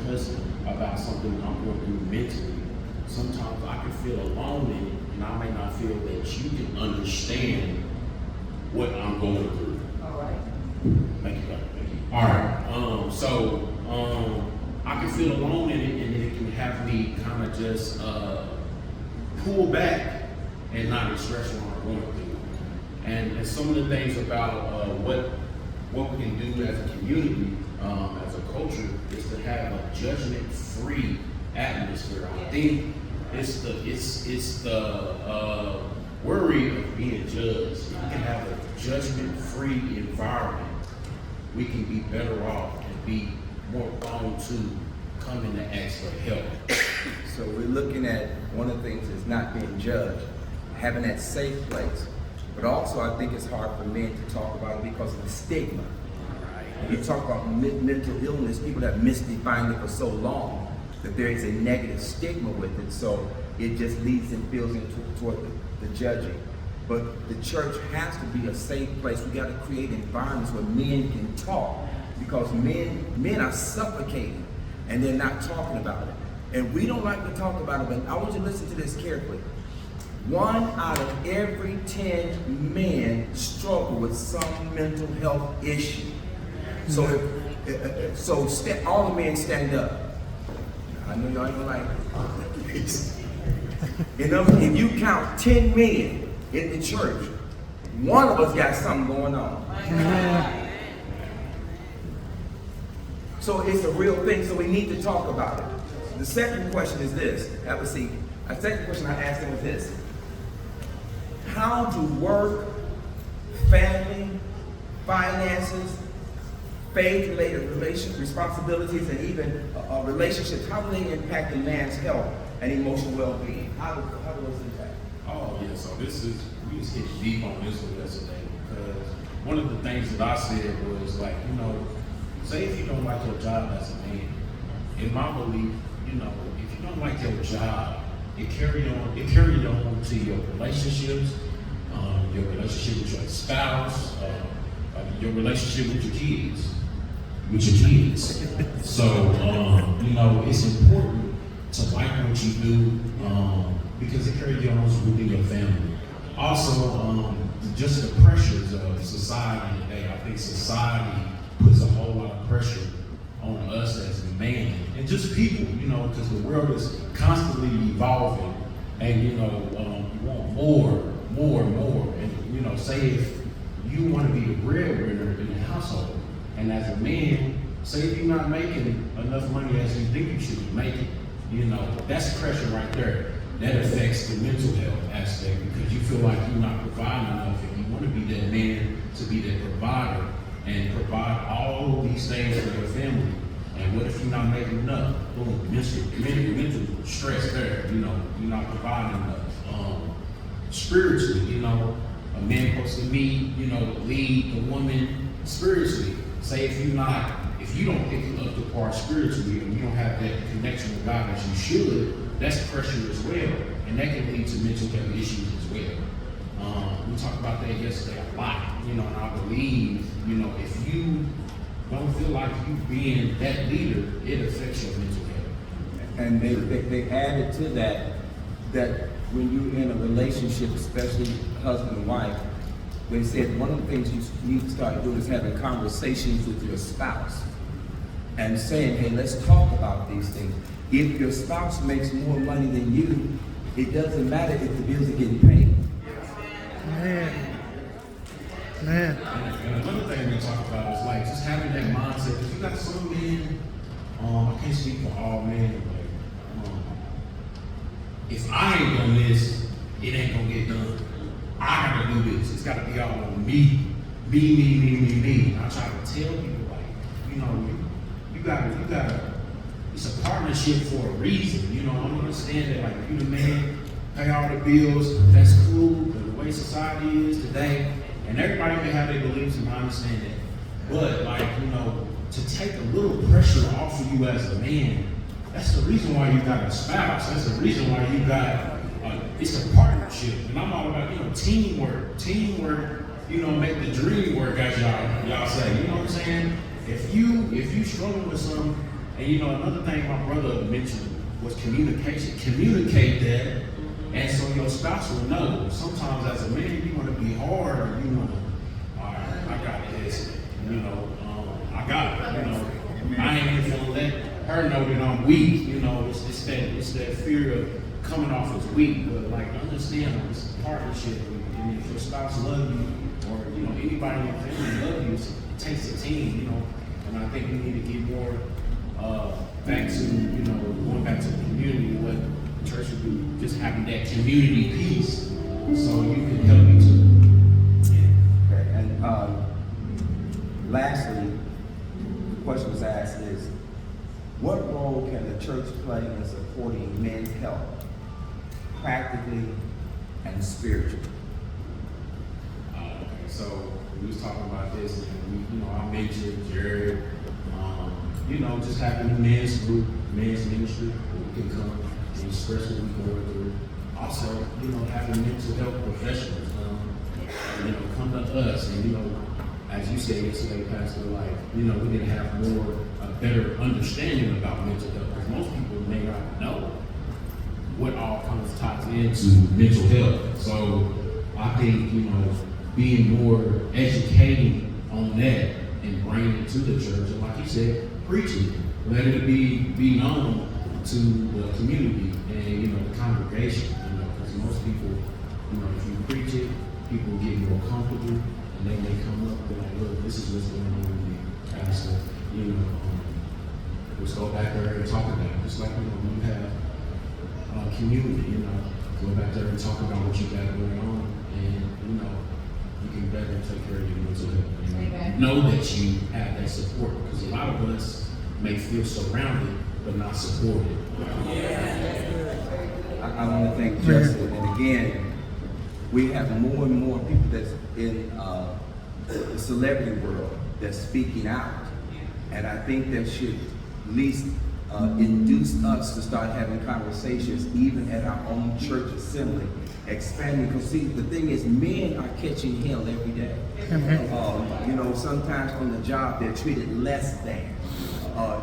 cousin about something I'm going through mentally, sometimes I can feel alone in it, and I may not feel that you can understand what I'm going through. All right. Thank you, God. All right. I can feel alone in it, and it can have me kind of just pull back and not express what I'm going through. And some of the things about what we can do as a community, as a culture, is to have a judgment-free atmosphere. I think it's the worry of being judged. If we can have a judgment-free environment, we can be better off and be more prone to coming to ask for help. So we're looking at one of the things is not being judged, having that safe place. But also I think it's hard for men to talk about it because of the stigma. When you talk about mental illness, people have misdefined it for so long that there is a negative stigma with it. So it just leads and builds into toward the judging. But the church has to be a safe place. We got to create environments where men can talk, because men are suffocating and they're not talking about it. And we don't like to talk about it, but I want you to listen to this carefully. 1 out of every 10 men struggle with some mental health issue. So, all the men stand up. I know y'all ain't gonna like it. In other words, if you count 10 men in the church, one of us got something going on. So it's a real thing, so we need to talk about it. The second question is this. Have a seat. The second question I asked him was this. How do work, family, finances, faith-related responsibilities, and even relationships, how do they impact a man's health and emotional well-being? How do those impact? Oh yeah, so we just hit deep on this one yesterday, because one of the things that I said was like, say if you don't like your job as a man, in my belief, if you don't like your job, it carry on to your relationships, your relationship with your spouse, your relationship with your kids. So, it's important to like what you do, because it carries on within your family. Also, just the pressures of society today. I think society puts a whole lot of pressure on us as men and just people, because the world is constantly evolving, and you want more and more. And say if you want to be the breadwinner in the household, and as a man, say if you're not making enough money as you think you should be making, that's pressure right there. That affects the mental health aspect, because you feel like you're not providing enough, and you want to be that man to be that provider and provide all these things for your family. And what if you're not making enough? Boom, mental stress there. You're not providing enough. Spiritually, a man supposed to lead the woman spiritually. Say if you don't pick up the part spiritually, and you don't have that connection with God as you should, that's pressure as well, and that can lead to mental health issues as well. We talked about that yesterday a lot, and I believe, if you don't feel like you being that leader, it affects your mental health. And they added to that when you're in a relationship, especially husband and wife, they said one of the things you need to start doing is having conversations with your spouse and saying, hey, let's talk about these things. If your spouse makes more money than you, it doesn't matter if the bills are getting paid. Man. And another thing we talk about is like just having that mindset. Because you got some men, I can't speak for all men, but if I ain't done this, it ain't gonna get done. I gotta do this. It's gotta be all on me. Me. I try to tell people, like, you gotta, it's a partnership for a reason. I understand that, like, if you the man, pay all the bills, that's cool, but the way society is today, and everybody may have their beliefs, and I understand that. But, like, to take a little pressure off of you as a man, that's the reason why you got a spouse. That's the reason why you got, it's a partnership. And I'm all about, teamwork. Teamwork, make the dream work, as y'all say. You know what I'm saying? If you struggle with something And you know, another thing my brother mentioned was communication. Communicate that, and so your spouse will know. Sometimes as a man, you want to be hard, or you want to, all right, I got this. You know, I got it. You know, I ain't even gonna let her know that I'm weak. You know, it's that fear of coming off as weak. But like, understand, it's a partnership, and if your spouse loves you, or you know, anybody in your family loves you, it takes a team. You know, and I think we need to get more back to, you know, going back to the community, what the church would do, just having that community piece, so you can help each other. Okay, and lastly, the question was asked is, what role can the church play in supporting men's health, practically and spiritually? Okay, so we was talking about this, and we, you know, I mentioned Jared, you know, just having a men's group, men's ministry, where we can come and express what we're going through. Also, you know, having mental health professionals, you know, come to us, and you know, as you said yesterday, Pastor, like, you know, we need to have a better understanding about mental health, because most people may not know what all kind of ties into mental health. So I think, you know, being more educating on that and bringing it to the church, and like you said, preach it, let it be known to the community and, you know, the congregation, you know, because most people, you know, if you preach it, people get more comfortable, and they may come up and like, look, this is what's going on with me, Pastor, you know, let's go back there and talk about it, just like, you know, when you have community, you know, go back there and talk about what you got going on, and, you know, you can better take care of your mental health. Know that you have that support, because a lot of us may feel surrounded but not supported. I want to thank Justin, and again, we have more and more people that's in the celebrity world that's speaking out, and I think that should at least induce us to start having conversations even at our own church assembly, expanding, because see, the thing is, men are catching hell every day. You know, sometimes on the job they're treated less than,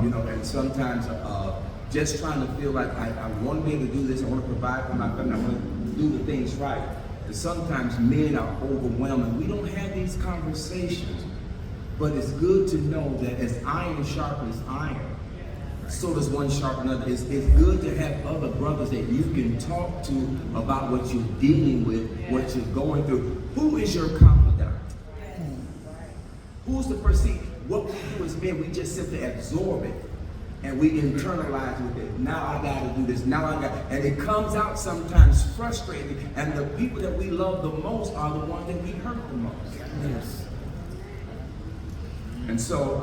you know, and sometimes just trying to feel like I want to be able to do this, I want to provide for my family, I want to do the things right. And sometimes men are overwhelmed, and we don't have these conversations, but it's good to know that as iron sharpens iron, so does one sharpen another. It's good to have other brothers that you can talk to about what you're dealing with, what you're going through. Who is your confidant? Who's the person? What we do as men, we just simply absorb it and we internalize with it. Now I gotta do this, and it comes out sometimes frustrating, and the people that we love the most are the ones that we hurt the most. Yes. And so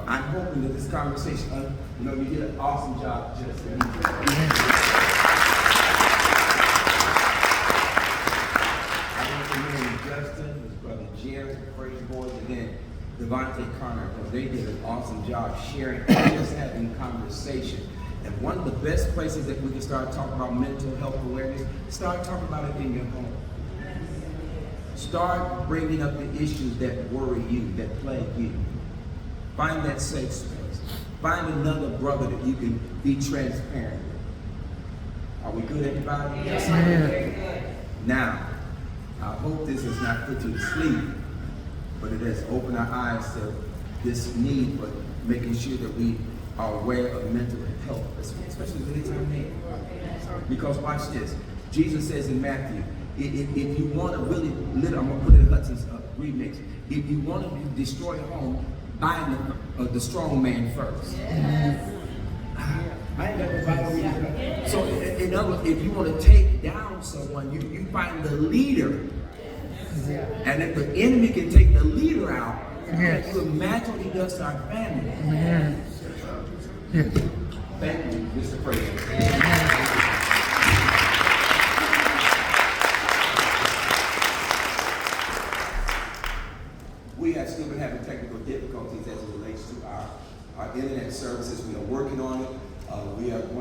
I'm hoping that this conversation, you know, you did an awesome job, Justin. I want to commend Justin, his brother Jared, Praise Boys, and then Devontae Connor, because they did an awesome job sharing and just having conversation. And one of the best places that we can start talking about mental health awareness, start talking about it in your home. Start bringing up the issues that worry you, that plague you. Find that safe space. Find another brother that you can be transparent with. Are we good, everybody? Yes, very good. Now, I hope this has not put you to sleep, but it has opened our eyes to this need for making sure that we are aware of mental health, especially in this time of need. Because watch this. Jesus says in Matthew, if you want to really, I'm going to put it in Hudson's remix, if you want to destroy a home, buy the strong man first. Yes. I ain't got the Bible reading. So in other words, if you want to take down someone, you find the leader. And if the enemy can take the leader out, can you imagine what he does to our family? Thank you, Mr. President.